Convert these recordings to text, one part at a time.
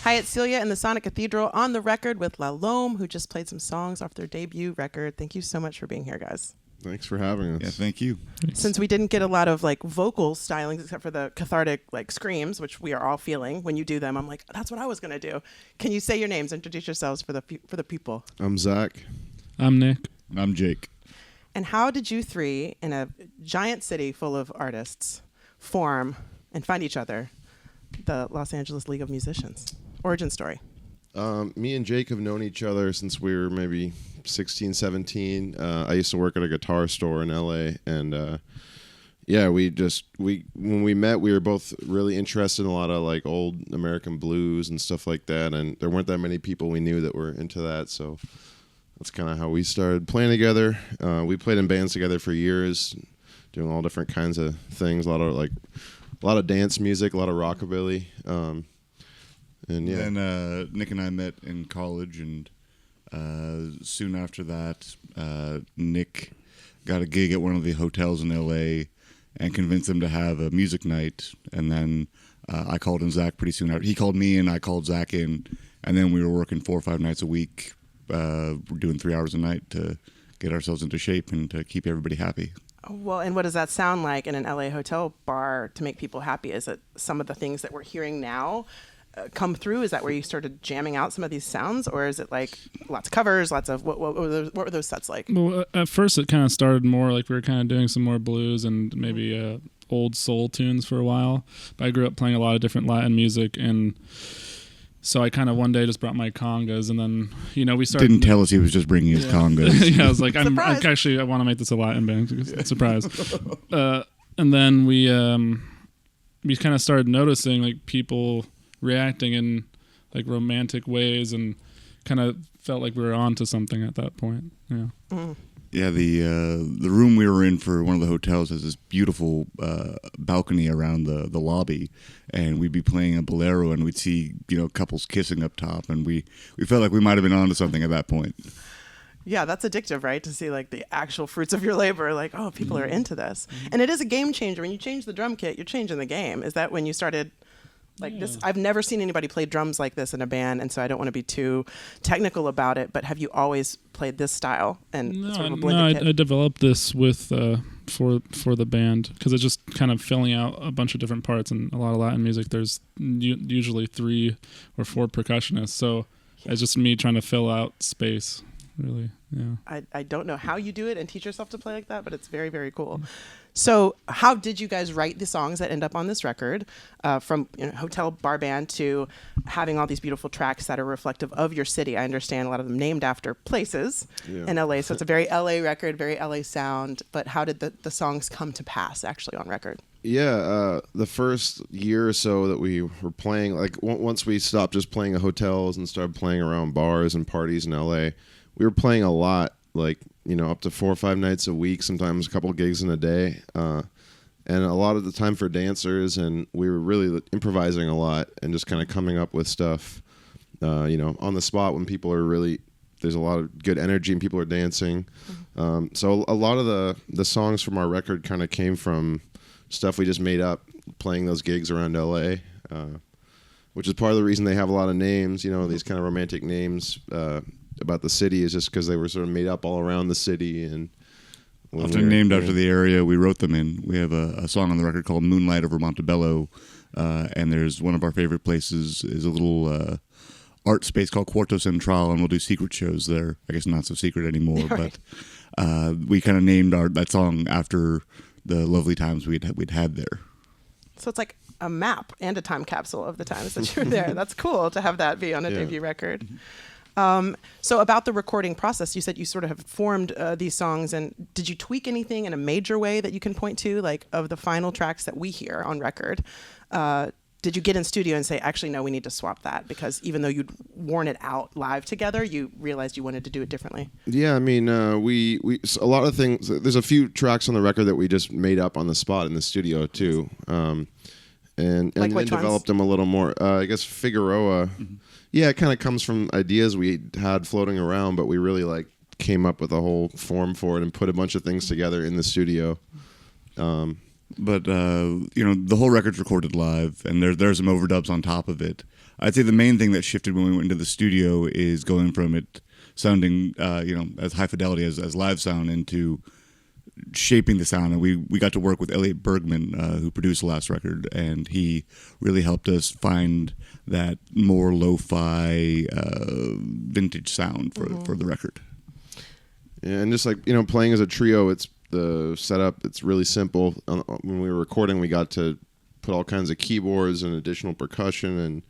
Hi, it's Celia in the Sonic Cathedral on the record with LOM, who just played some songs off their debut record. Thank you so much for being here, guys. Thanks for having us. Yeah, thank you. Since we didn't get a lot of like vocal stylings except for the cathartic like screams, which we are all feeling when you do them, I'm like, that's what I was gonna do. Can you say your names? Introduce yourselves for the people. I'm Zach. I'm Nick. I'm Jake. And how did you three, in a giant city full of artists, form and find each other? The Los Angeles League of Musicians. Origin story. Me and Jake have known each other since we were maybe 16, 17. I used to work at a guitar store in LA, and when we met, we were both really interested in a lot of like old American blues and stuff like that, and there weren't that many people we knew that were into that, so that's kind of how we started playing together. We played in bands together for years, doing all different kinds of things, a lot of dance music, a lot of rockabilly. And yeah. And Nick and I met in college, and soon after that, Nick got a gig at one of the hotels in LA and convinced them to have a music night. And then I called in Zach pretty soon after. He called me and I called Zach in, and then we were working 4 or 5 nights a week, doing 3 hours a night to get ourselves into shape and to keep everybody happy. Well, and what does that sound like in an LA hotel bar to make people happy? Is it some of the things that we're hearing now come through? Is that where you started jamming out some of these sounds, or is it like lots of covers, lots of what were those sets like? Well, at first it kind of started more like we were kind of doing some more blues and maybe old soul tunes for a while. But I grew up playing a lot of different Latin music, and so I kind of one day just brought my congas, and then we started. Didn't tell us he was just bringing his congas. Yeah, I was like, I want to make this a Latin band. Surprise. And then we kind of started noticing like people reacting in like romantic ways, and kind of felt like we were on to something at that point. Yeah. Mm. Yeah, the room we were in for one of the hotels has this beautiful balcony around the lobby, and we'd be playing a bolero, and we'd see couples kissing up top, and we felt like we might have been onto something at that point. Yeah, that's addictive, right? To see like the actual fruits of your labor, like, oh, people are into this. And it is a game changer. When you change the drum kit, you're changing the game. Is that when you started like this? I've never seen anybody play drums like this in a band, and so I don't want to be too technical about it, but have you always played this style and sort of a blended kit? I developed this with for the band because it's just kind of filling out a bunch of different parts. And a lot of Latin music, there's usually 3 or 4 percussionists, so it's just me trying to fill out space. Really, yeah. I don't know how you do it and teach yourself to play like that, but it's very, very cool. So how did you guys write the songs that end up on this record, from hotel bar band to having all these beautiful tracks that are reflective of your city? I understand a lot of them named after places in LA, so it's a very LA record, very LA sound, but how did the songs come to pass actually on record? Yeah, the first year or so that we were playing, like once we stopped just playing at hotels and started playing around bars and parties in LA, we were playing a lot, like, up to 4 or 5 nights a week, sometimes a couple gigs in a day, and a lot of the time for dancers, and we were really improvising a lot and just kind of coming up with stuff, on the spot when people are really, there's a lot of good energy and people are dancing. So a lot of the songs from our record kind of came from stuff we just made up playing those gigs around LA, which is part of the reason they have a lot of names, these kind of romantic names, about the city, is just because they were sort of made up all around the city and often named after the area we wrote them in. We have a song on the record called Moonlight Over Montebello, and there's one of our favorite places is a little art space called Cuarto Central, and we'll do secret shows there. I guess not so secret anymore, right. But we kind of named that song after the lovely times we'd had there. So it's like a map and a time capsule of the times that you were there. That's cool to have that be on a debut record. So about the recording process, you said you sort of have formed these songs, and did you tweak anything in a major way that you can point to, like of the final tracks that we hear on record? Did you get in studio and say, actually, no, we need to swap that, because even though you'd worn it out live together, you realized you wanted to do it differently? Yeah, I mean, we a lot of things, there's a few tracks on the record that we just made up on the spot in the studio too, and then developed them a little more. I guess Figueroa. Mm-hmm. Yeah, it kind of comes from ideas we had floating around, but we really came up with a whole form for it and put a bunch of things together in the studio. But the whole record's recorded live, and there's some overdubs on top of it. I'd say the main thing that shifted when we went into the studio is going from it sounding as high fidelity as live sound into shaping the sound. And we got to work with Elliot Bergman, who produced the last record, and he really helped us find that more lo-fi vintage sound for the record. Yeah, and just like playing as a trio, it's the setup. It's really simple. When we were recording, we got to put all kinds of keyboards and additional percussion, and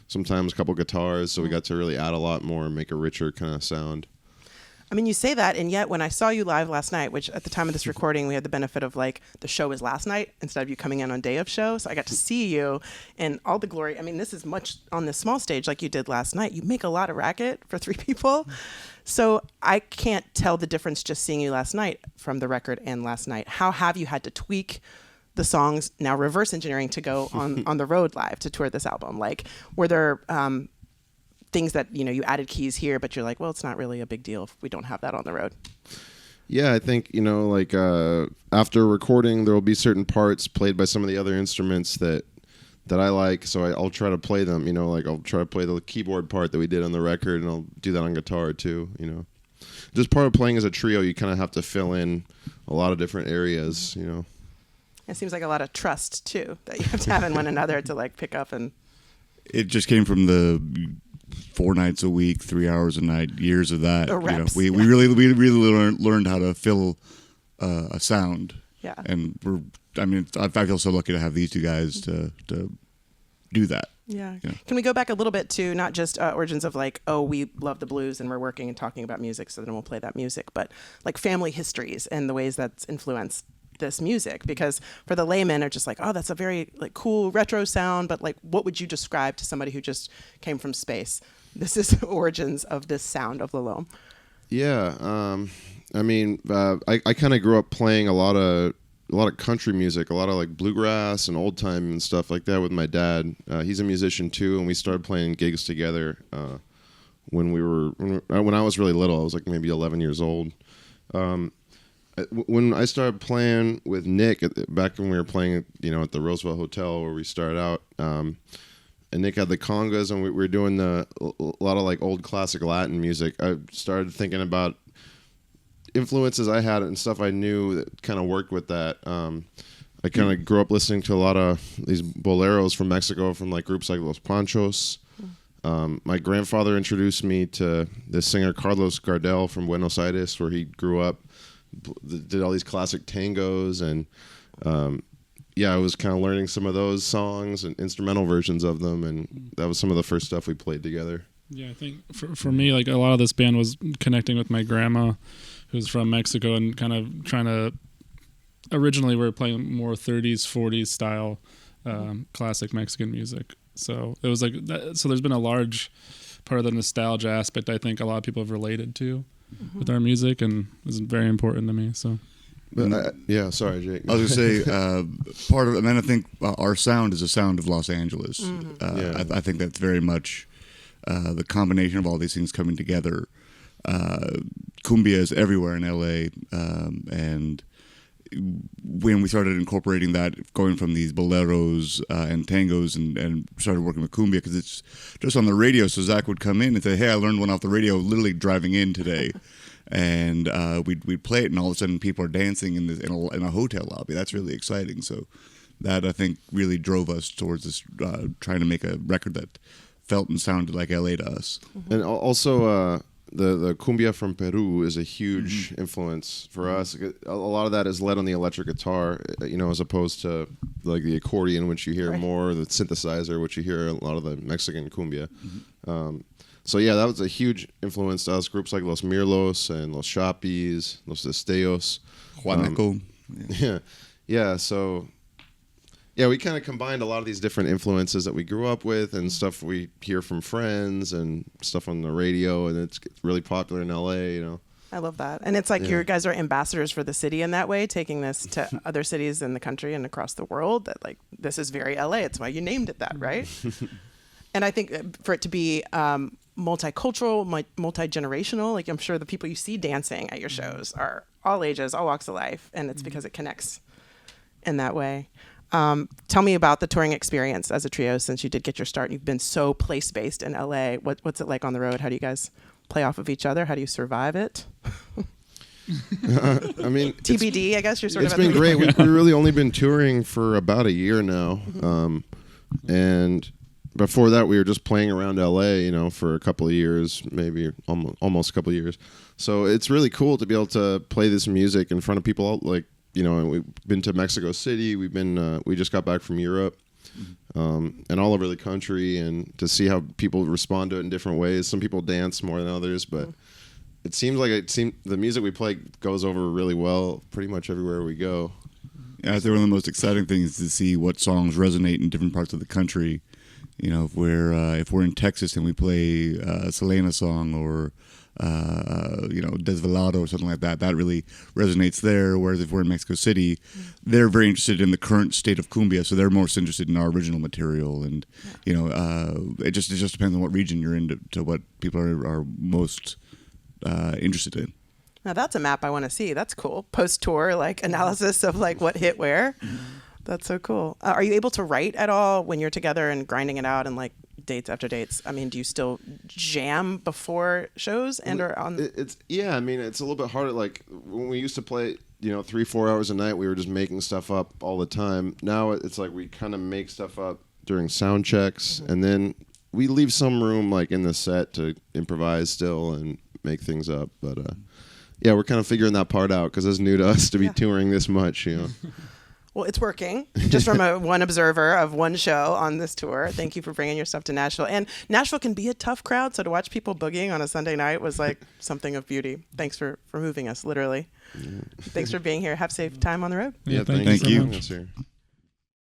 sometimes a couple guitars. So we got to really add a lot more and make a richer kind of sound. I mean, you say that, and yet when I saw you live last night, which at the time of this recording, we had the benefit of like the show was last night instead of you coming in on day of show. So I got to see you in all the glory. I mean, this is much on this small stage like you did last night. You make a lot of racket for 3 people. So I can't tell the difference just seeing you last night from the record and last night. How have you had to tweak the songs, now reverse engineering, to go on the road live to tour this album? Like, were there things that you added keys here, but you're like, well, it's not really a big deal if we don't have that on the road? Yeah, I think after recording, there will be certain parts played by some of the other instruments that I like, so I'll try to play them. I'll try to play the keyboard part that we did on the record, and I'll do that on guitar too. Just part of playing as a trio, you kind of have to fill in a lot of different areas. It seems like a lot of trust too that you have to have in one another to like pick up. And it just came from the 4 nights a week, 3 hours a night, years of that. Reps, we really learned how to fill a sound. Yeah. And I feel so lucky to have these two guys to do that. Yeah. Can we go back a little bit to not just origins of like, oh, we love the blues and we're working and talking about music, so then we'll play that music, but like family histories and the ways that's influenced this music? Because for the layman, are just like, oh, that's a very like cool retro sound, but like, what would you describe to somebody who just came from space? This is the origins of this sound of the LOM. Yeah, I kind of grew up playing a lot of country music, a lot of like bluegrass and old time and stuff like that with my dad. He's a musician too, and we started playing gigs together when I was really little. I was like maybe 11 years old. When I started playing with Nick back when we were playing at the Roosevelt Hotel where we started out, and Nick had the congas, and we were doing a lot of like old classic Latin music. I started thinking about influences I had and stuff I knew that kind of worked with that. I kind of grew up listening to a lot of these boleros from Mexico, from like groups like Los Panchos. My grandfather introduced me to this singer Carlos Gardel from Buenos Aires, where he grew up, did all these classic tangos, and I was kind of learning some of those songs and instrumental versions of them, and that was some of the first stuff we played together. Yeah, I think for me, like a lot of this band was connecting with my grandma, who's from Mexico, and kind of trying to. Originally, we were playing more 30s, 40s style classic Mexican music. So it was like that, so there's been a large part of the nostalgia aspect I think a lot of people have related to with our music, and it's very important to me. So. But sorry, Jake. I was going to say, part of it, and then I think our sound is a sound of Los Angeles. I think that's very much the combination of all these things coming together. Cumbia is everywhere in LA, and when we started incorporating that, going from these boleros and tangos, and started working with cumbia, because it's just on the radio, so Zach would come in and say, hey, I learned one off the radio literally driving in today. And we'd play it, and all of a sudden people are dancing in a hotel lobby. That's really exciting. So that, I think, really drove us towards this, trying to make a record that felt and sounded like LA to us. And also the cumbia from Peru is a huge influence for us. A lot of that is led on the electric guitar, as opposed to like the accordion, which you hear more, the synthesizer, which you hear a lot of the Mexican cumbia. So yeah, that was a huge influence to us. Groups like Los Mirlos and Los Chapis, Los Destellos, Juaneco. So we kind of combined a lot of these different influences that we grew up with and stuff we hear from friends and stuff on the radio, and it's really popular in LA. I love that. And it's like you guys are ambassadors for the city in that way, taking this to other cities in the country and across the world, that like, this is very LA. It's why you named it that, right? And I think for it to be multicultural, multi-generational, like I'm sure the people you see dancing at your shows are all ages, all walks of life, and it's because it connects in that way. Tell me about the touring experience as a trio since you did get your start and you've been so place-based in LA. What's it like on the road? How do you guys play off of each other? How do you survive it? I mean, TBD, I guess you're sort of. It's been great. We've really only been touring for about a year now, and before that, we were just playing around LA, for a couple of years, maybe almost a couple of years. So it's really cool to be able to play this music in front of people. Like, we've been to Mexico City. We just got back from Europe, and all over the country, and to see how people respond to it in different ways. Some people dance more than others, but. It seems like the music we play goes over really well pretty much everywhere we go. Yeah, I think one of the most exciting things is to see what songs resonate in different parts of the country. If we're in Texas and we play a Selena song or Desvelado or something like that, that really resonates there. Whereas if we're in Mexico City, they're very interested in the current state of cumbia, so they're most interested in our original material. And it just depends on what region you're in to what people are most interested in. Now that's a map I want to see. That's cool. Post-tour, analysis of what hit where. That's so cool. Are you able to write at all when you're together and grinding it out and dates after dates? I mean, do you still jam before shows and or on? It's a little bit harder. Like when we used to play, 3-4 hours a night, we were just making stuff up all the time. Now it's like we kind of make stuff up during sound checks, and then we leave some room in the set to improvise still and make things up. But we're kind of figuring that part out because it's new to us to be touring this much. Well, it's working. Just from one observer of one show on this tour. Thank you for bringing your stuff to Nashville. And Nashville can be a tough crowd, so to watch people boogieing on a Sunday night was something of beauty. Thanks for moving us, literally. Thanks for being here. Have a safe time on the road. Yeah, thank you. Thank you.